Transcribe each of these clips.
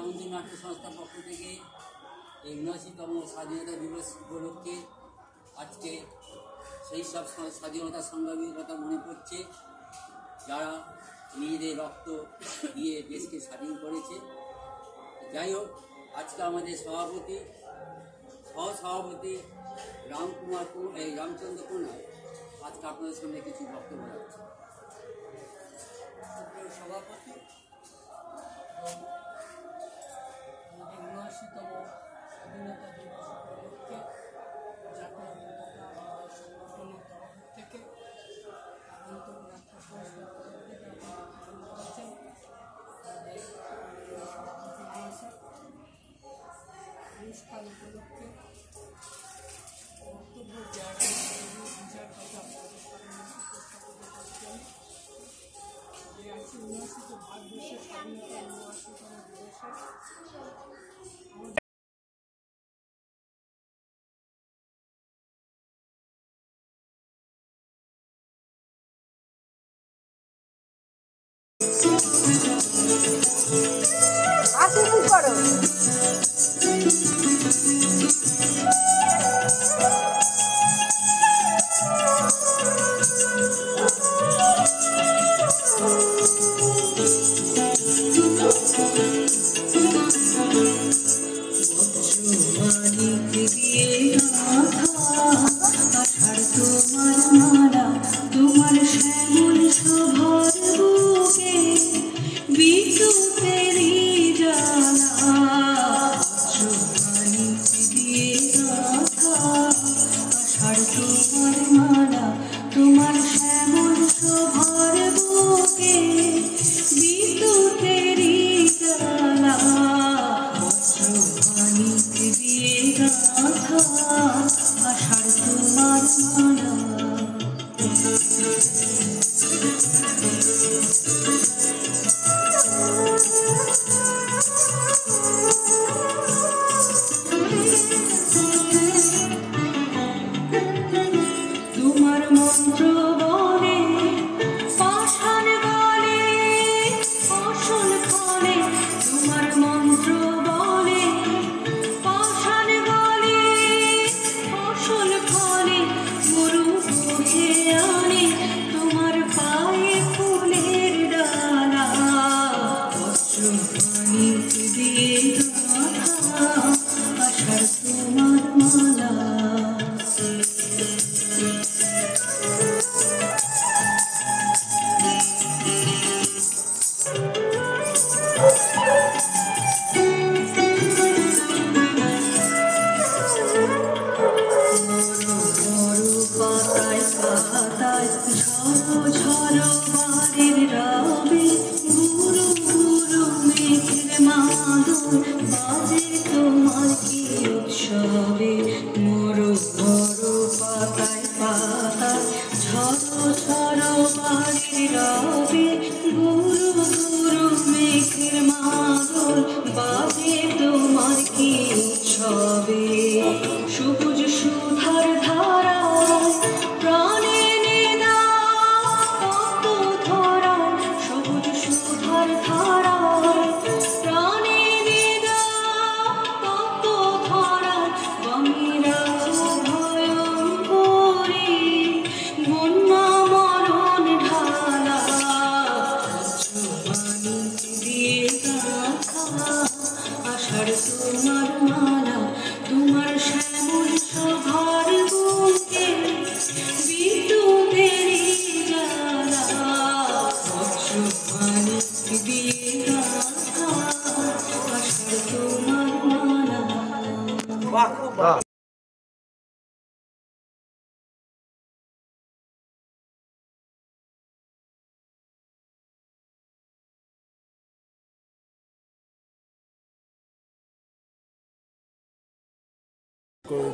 শ্রাবন্তী নাট্য সংস্থার পক্ষ থেকে এই ৭৯তম স্বাধীনতা দিবস উপলক্ষে আজকে সেই সব স্বাধীনতা সংগ্রামীর কথা মনে পড়ছে যারা নিজেদের রক্ত দিয়ে দেশকে স্বাধীন করেছে। যাই হোক, আজকে আমাদের সহসভাপতি রামচন্দ্র কুমার আজকে আপনাদের সামনে কিছু বক্তব্য রাখছে। সভাপতি আমাদের ৭৯তম স্বাধীনতা দিবস উপলক্ষে জাতীয় পতাকা আমাদের সংগঠনের তরফ থেকে আগন্তুক নাট্য সংস্থার তরফ থেকে আপনারা পালন করেছেন। তাদের সভাপতি রয়েছে অনুষ্ঠান উপলক্ষে বক্তব্য দেওয়ার বিচার কথা আপনাদের সামনে উপস্থাপিত করছেন। আজকে ৭৯ ভারতবর্ষের স্বাধীনতা ৭৯তম দিবসে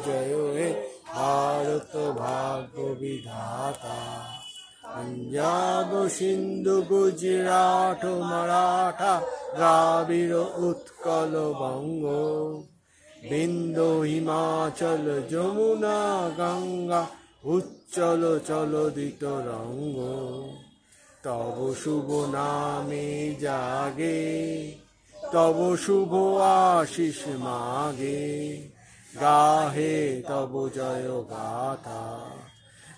जय हे भारत भाग्य विधाता। पंजाब सिंधु गुजरात मराठा द्राविड़ उत्कल बंग बिंदु हिमाचल যমুনা गंगा उच्चल चलदित रंग। तब शुभ नामे जागे তব শুভ আশিস মাগে গাহে তব জয় গাথা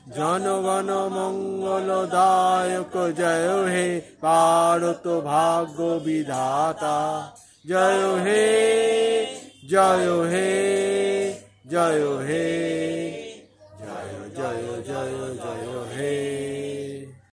জনগণ মঙ্গলদায়ক জয় হে ভারত ভাগ্য বিধাতা জয় হে জয় হে জয় হে